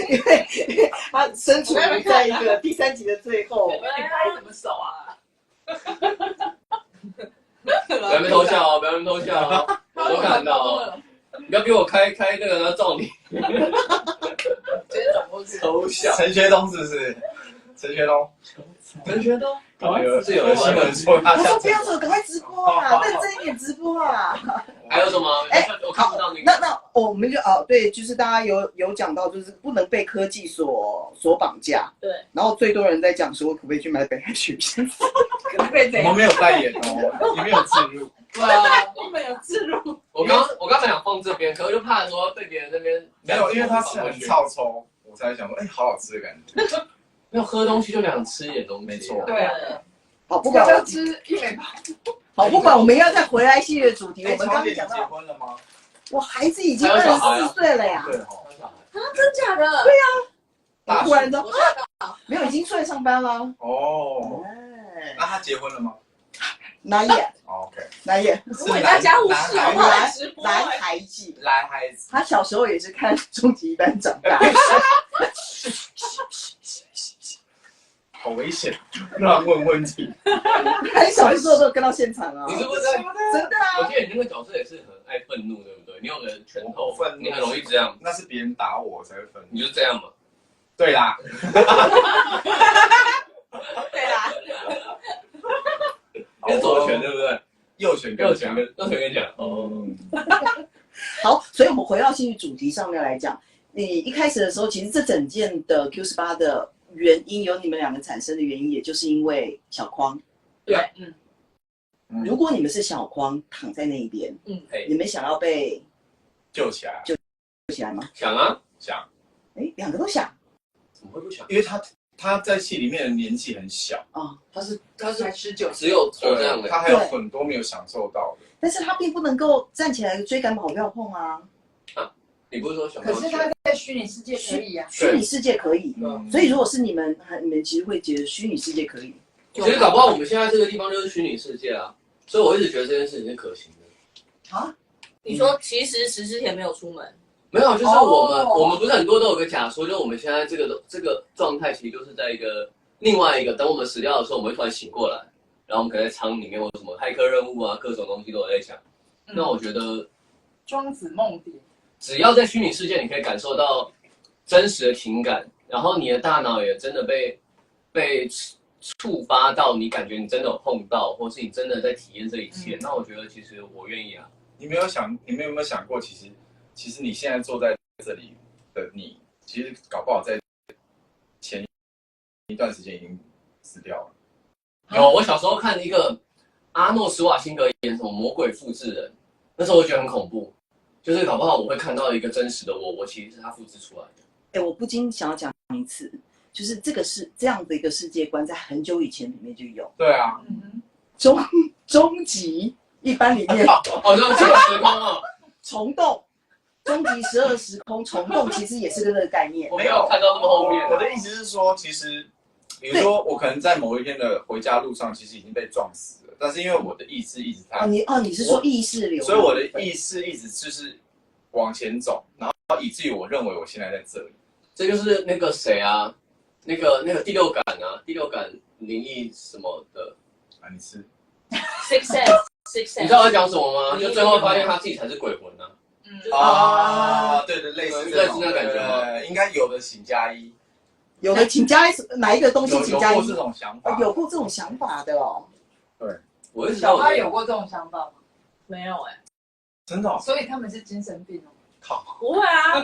因为他身处在一个第3集的最后。你拍什么手啊？不要被偷笑哦，不要被偷笑哦，我都看到哦。你不要给我开那个，然后照你。直接转过去。偷笑。陈学冬是不是？陈学冬。陈学冬。是有人新闻说他我说不要走，赶快直播啊，认真一点直播啊。还有什么？我看不到那个。那我们就对，就是大家有讲到，就是不能被科技所绑架。对。然后最多人在讲说，可不可以去买北海雪山？可不可以这样？我们没有代言哦，也没有置入。对啊，我们有置入。我刚才想放这边，可是就怕说被别人那边没有，因为它是很臭抽，我才想说，好好吃的感觉。没有喝东西就想吃一点东西，没错。对啊。好，不管要吃一美包。好，不管我们要再回来系列主题，我们刚刚讲到结婚了吗？我孩子已经24岁了呀。对哦。啊，真假的？对呀。突然说没有，已经出来上班了。哦。那他结婚了吗？Not yet。OK。Not yet。我们家家务事哦，男孩子。男孩子。他小时候也是看终极一班长大。好危险，乱问问题。他小时候都跟到现场啊。你是不是真的啊？我记得你那个角色也是很爱愤怒，对不对？你有个拳头，你很容易这样。那是别人打我才会愤怒。你就这样嘛？对啦。对啦。是左拳对不对？右拳跟讲。哦。好，所以我们回到戏剧主题上面来讲，你一开始的时候，其实这整件的 Q18的原因，有你们两个产生的原因，也就是因为小框。对，如果你们是小框躺在那一边，你们想要被救起来，救起来吗？想啊，想。两个都想。怎么会不想？因为他在戏里面的年纪很小啊，他是才19，只有这样的，他还有很多没有享受到的。但是他并不能够站起来追赶跑跳碰啊。你不是说小？可是他在虚拟世界可以啊。虚拟世界可以，所以如果是你们其实会觉得虚拟世界可以。其实搞不好我们现在这个地方就是虚拟世界啊，所以我一直觉得这件事情是可行的。啊？你说其实10之前没有出门？没有，就是我们不是很多都有个假说，就是我们现在这个状态，其实就是在一个另外一个，等我们死掉的时候，我们会突然醒过来，然后我们可能在舱里面或什么骇客任务啊，各种东西都有在讲。那我觉得庄子梦蝶，只要在虚拟世界，你可以感受到真实的情感，然后你的大脑也真的被触发到，你感觉你真的有碰到，或是你真的在体验这一切，那我觉得其实我愿意啊。你们有没有想过，其实你现在坐在这里的你，其实搞不好在前一段时间已经死掉了。有，我小时候看一个阿诺·施瓦辛格演什么《魔鬼复制人》，那时候我觉得很恐怖，就是搞不好我会看到一个真实的我其实是他复制出来的。我不禁想要讲一次，就是这样的一个世界观，在很久以前里面就有。对啊，终极一般里面，哦，这个时空哦，虫洞，终极12时空虫洞其实也是这个概念。我没有看到那么后面。我的意思是说，其实比如说我可能在某一天的回家路上，其实已经被撞死了，但是因为我的意识一直在你是说意识流？所以我的意识一直就是往前走，然后以至于我认为我现在在这里。这就是那个谁啊，那个第六感啊，第六感灵异什么的啊，你是 Six Sense，你知道我在讲什么吗？就最后发现他自己才是鬼魂啊。对对，类似那感觉吗？应该有的请加一，有的请加一，哪一个东西请加一？有过这种想法，有过这种想法的哦。对，我小花有过这种想法吗？没有真的。所以他们是精神病哦。靠，不会啊，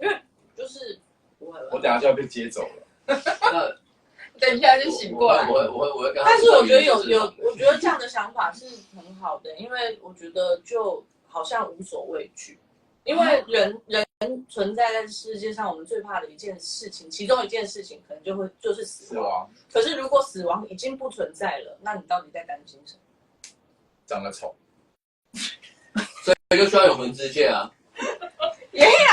因为就是不会。我等下就要被接走了。等一下就醒过来。我会跟他。但是我觉得我觉得这样的想法是很好的，因为我觉得就好像无所畏惧，因为人存在在世界上，我们最怕的一件事情，其中一件事情可能就是死亡。可是如果死亡已经不存在了，那你到底在担心什么？长得丑，所以就需要有魂之界啊。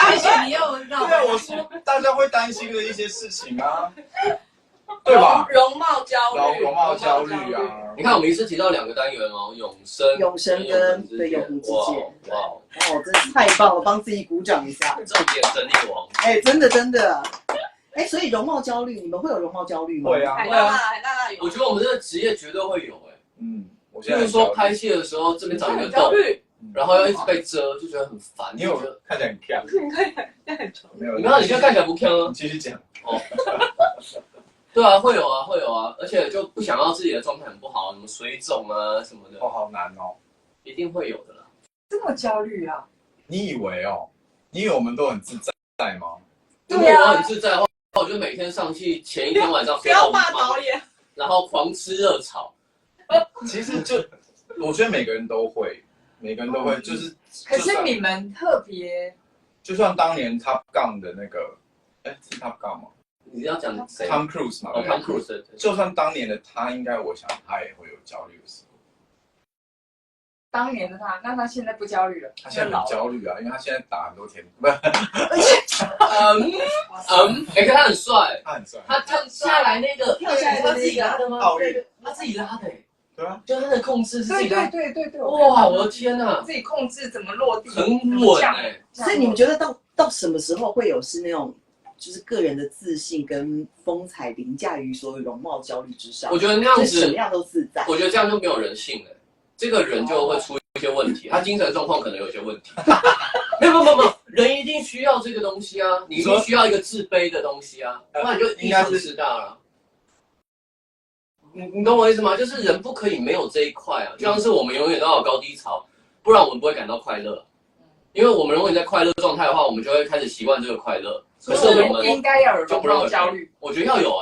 而且你又对啊，我说大家会担心的一些事情啊。对吧？容貌焦虑，容貌焦虑啊！你看，我们一次提到2个单元哦，永生跟对永恒之剑，哇，哦，真是太棒了，帮自己鼓掌一下。重点整理王，真的，所以容貌焦虑，你们会有容貌焦虑吗？会啊，海娜娜有，我觉得我们这个职业绝对会有我就是说拍戏的时候这边长一个痘，然后要一直被遮，就觉得很烦。你有看起来很强，你看起来很丑，没有？你看你现在看起来不强啊？你继续讲哦。对啊，会有啊，而且就不想要自己的状态很不好，什么水肿啊什么的，哦，好难哦，一定会有的啦。这么焦虑啊？你以为我们都很自在吗？如果我很自在的话，我就每天上去前一天晚上不要骂导演，然后狂吃热炒。其实我觉得每个人都会，就是。可是你们特别，就像当年 Top Gun 的那个，是 Top Gun 吗？你要讲谁 ？Tom Cruise 嘛，Tom Cruise。就算当年的他，应该我想他也会有焦虑的时候。当年的他，那他现在不焦虑了？他现在很焦虑啊，因为他现在打很多天，可他很帅，他跳下来那个跳下来他自己拉的吗？奥运，他自己拉的，对啊，就他的控制是自己拉。对，哇，我的天哪，自己控制怎么落地，很稳所以你们觉得到什么时候会有是那种？就是个人的自信跟风采凌驾于所有容貌焦虑之上。我觉得那样子什么样都自在。我觉得这样就没有人性了，这个人就会出一些问题，他精神状况可能有一些问题。没有，人一定需要这个东西啊，你一定需要一个自卑的东西啊，不然就异常自大了。你懂我意思吗？就是人不可以没有这一块啊，就像是我们永远都要有高低潮，不然我们不会感到快乐。因为我们如果你在快乐状态的话，我们就会开始习惯这个快乐。可是我们应该要有容貌焦虑，我觉得要有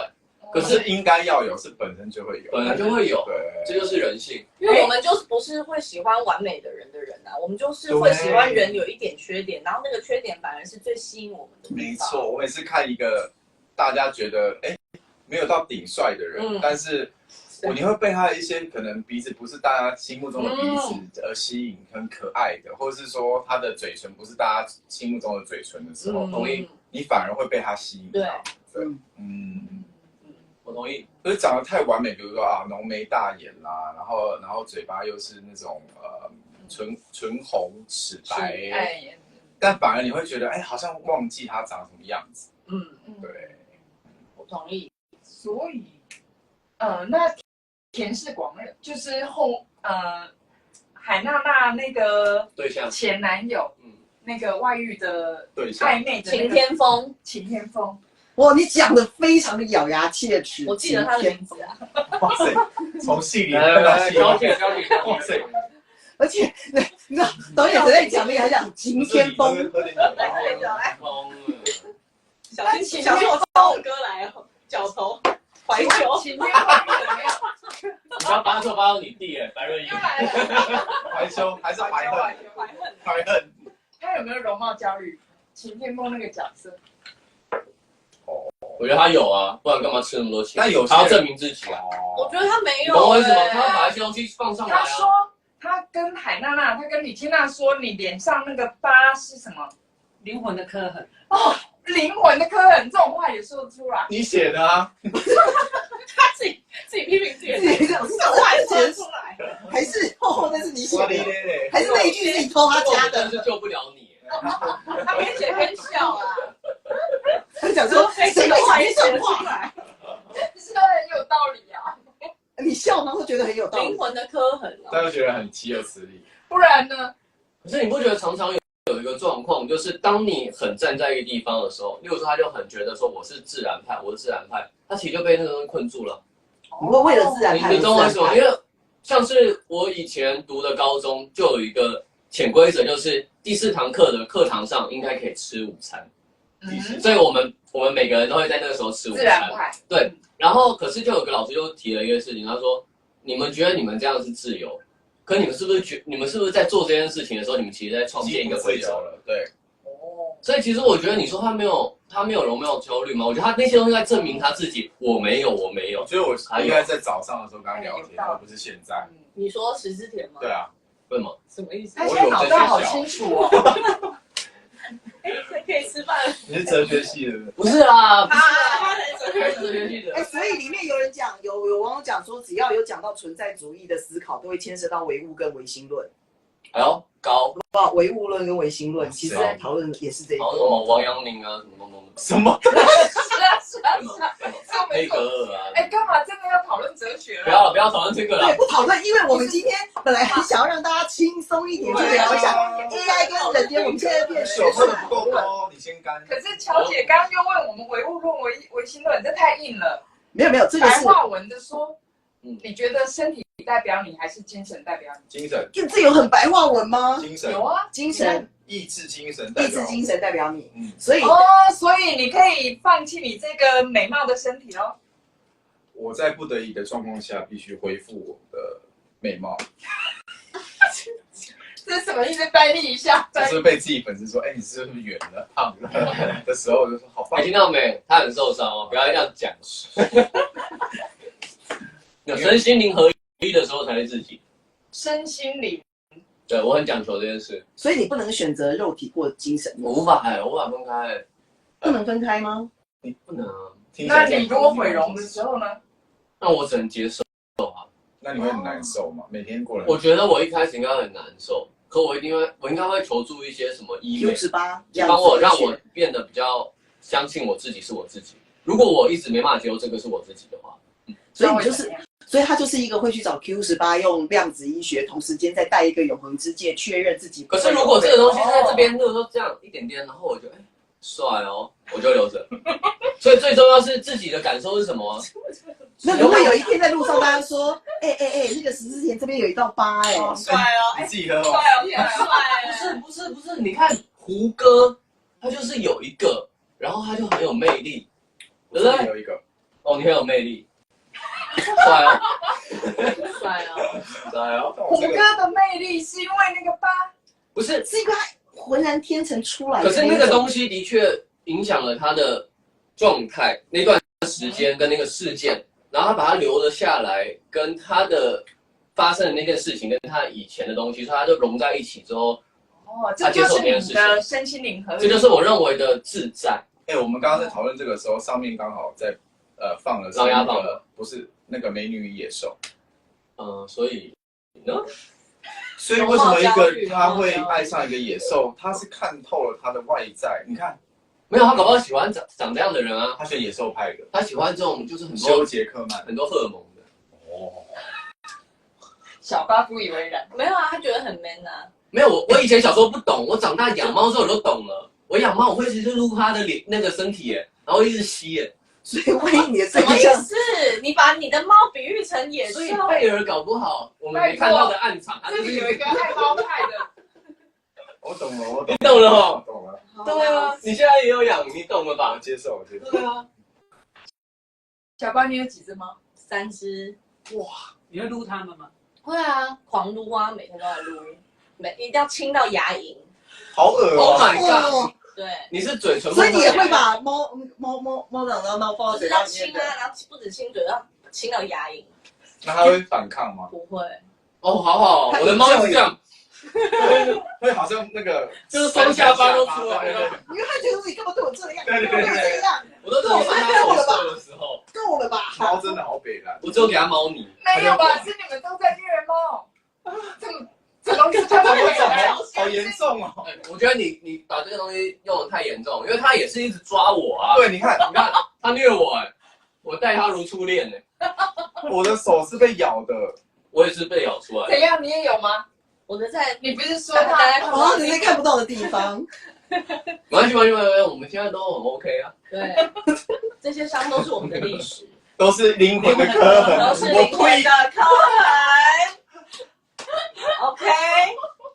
可是应该要有，是本身就会有，本来就会有，对，这就是人性。因为我们就是不是会喜欢完美的人啊，我们就是会喜欢人有一点缺点，然后那个缺点反而是最吸引我们的。没错，我每次看一个大家觉得没有到顶帅的人，但是你会被他的一些可能鼻子不是大家心目中的鼻子而吸引，很可爱的，或者是说他的嘴唇不是大家心目中的嘴唇的时候，你反而会被他吸引。对，我同意。就是长得太完美，比如说浓眉大眼啦，然后嘴巴又是那种唇红齿白，但反而你会觉得好像忘记他长什么样子。对，我同意。所以，那田氏广就是海娜娜那个对象前男友，那个外遇的对象暧昧的晴天风，哇，你讲的非常的咬牙切齿。我记得他的名字啊。哇塞，从戏里来高铁，哇塞！而且你知道导演在讲那个还讲晴天风，小心我唱歌来哦，脚头怀旧。晴天外遇了没有？你不要把错发到你弟白润英。怀秋还是怀恨？他有没有容貌焦虑？晴天风那个角色，我觉得他有啊，不然干嘛吃那么多钱？但有他要证明自己啊。我觉得他没有。懂我意思吗？他要把一些东西放上来啊。他说他跟海娜娜，他跟李天娜说，你脸上那个疤是什么？灵魂的刻痕。灵魂的刻痕，这种话也说得出来。你写的啊？他自己批评自己，这种话也说得出来。还是那是你写的？还还是那一句是你偷他加的？但是救不了你。他边写边笑啊。他讲说谁会讲这种话？说的很有道理啊。你笑吗？会觉得很有道理。灵魂的刻痕他就觉得很岂有此理。不然呢？可是你不觉得常常有一个状况，就是当你很站在一个地方的时候，例如说他就很觉得说我是自然派，他其实就被那个东西困住了。你会为了自然派？你懂我意思吗？因为像是我以前读的高中就有一个潜规则，就是第4堂课的课堂上应该可以吃午餐。所以我们每个人都会在那个时候吃午餐。自然派。对，然后可是就有个老师就提了一个事情，他说：你们觉得你们这样是自由，可你们是不是在做这件事情的时候，你们其实在创建一个规则了？对。所以其实我觉得你说他没有容貌焦虑吗？我觉得他那些东西在证明他自己，我没有。所以我应该在早上的时候跟他聊天，而不是现在。你说石之田吗？对啊。为什么？什么意思？他现在脑袋好清楚哦。可以吃饭了。你是哲学系的？不是啦，他才哲哎，所以里面有人讲，有网友讲说，只要有讲到存在主义的思考，都会牵涉到唯物跟唯心论。哎呦，高，唯物论跟唯心论，其实在讨论也是这一好什么王阳明啊，什么东东的，什么？是啊，黑格尔啊。哎，干嘛真的要讨论哲学不要了，不要讨论这个了对，。不讨论，因为我们今天本来很想要让大家轻松一点去聊一下 AI 跟人间，我们现在变酒喝的不够多，你先干。可是乔姐刚刚又问我们唯物论、唯心论，这太硬了。没有，这个是白话文的说，嗯你觉得身体代表你，还是精神代表你？精神，这有很白话文吗？精神，有啊，精神、意志精神，意志精神代表你，嗯，所以哦，所以你可以放弃你这个美貌的身体哦。我在不得已的状况下，必须恢复我的美貌。这是什么意思？翻译一下。就是被自己粉丝说，哎，你是不是圆了、胖了的时候，我就说好棒你。听到没？他很受伤哦，不要这样讲。有身心灵合一的时候才是自己。身心灵，对我很讲求这件事，所以你不能选择肉体或精神，我无法我无法分开，不能分开吗？你不能啊，那你如果毁容的时候呢？那我只能接受啊。那你会很难受吗？每天过来，我觉得我一开始应该很难受，可我应该会求助一些什么医美， 98让我变得比较相信我自己是我自己。如果我一直没办法接受这个是我自己的话，所以你就是，所以他就是一个会去找 Q18 用量子医学，同时间再带一个永恒之戒，确认自己。可是如果这个东西是在这边，如果说这样一点点，然后我就帅哦，我就留着。所以最重要是自己的感受是什么啊？那如果有一天在路上，大家说，那个十字田这边有一道疤，帅哦，你自己喝哦。帅哦，帅不是，你看胡歌，他就是有一个，然后他就很有魅力，对不对？有一个，哦，你很有魅力，帅哦，帅哦，帅哦，胡歌的魅力是因为那个疤，不是，是一个浑然天成出来的。可是那个东西的确影响了他的状态，那段时间跟那个事件，然后他把它留了下来，跟他的发生的那件事情，跟他以前的东西，所以他就融在一起之后，哦，这就是你的身心灵合一。这就是我认为的自在。哎，我们刚刚在讨论这个时候，上面刚好在放了狼牙棒，不是那个美女与野兽。所以呢？所以为什么一个他会爱上一个野兽？他是看透了他的外在。你看，没有，他搞不好喜欢长这样的人啊，他选野兽派的，他喜欢这种就是很修多杰克曼。很多荷尔蒙的。哦，小八不以为然。没有啊，他觉得很 man 啊。没有，我以前小时候不懂，我长大养猫之后我就懂了。我养猫，我会一直撸它的脸那个身体耶，然后一直吸耶。所以万一你的什么意身体像思？你把你的猫比喻成野兽所以？贝尔搞不好我们没看到的暗场，他这就是里有一个爱猫派的，我懂了，我懂你懂了哈。懂了，对啊，你现在也有养，你懂了我吧？接受，我接受。对啊，小八，你有几只猫3只。你会撸它们吗？会啊，狂撸啊，每天都在撸，一定要亲到牙龈。好恶 Oh 哦！ my god！哦，对，你是嘴唇，所以你也会把猫长到猫放到不是嘴巴里面的。要亲啊，然后不止亲嘴，要亲到牙龈。那他会反抗吗？不会，哦，好好，我的猫是这样，会好像那个就是双下巴都出来了。因为他觉得自己干嘛对我这样，对对对干嘛对我这样，我都只有看它手色的时候，够了吧？猫真的好北蓝。我只有给它猫泥。没有吧？是你们都在虐猫。这东西他们会好严重哦！我觉得你把这个东西用的太严重，因为它也是一直抓我啊。对，你看，你看它虐我我待它如初恋我的手是被咬的。我也是被咬出来的。怎样？你也有吗？我的在你不是说大家他看不到哦，你在看不到的地方，没关系，我们现在都很 OK 啊。对，这些伤都是我们的历史，都是灵魂的刻痕，都是灵魂的刻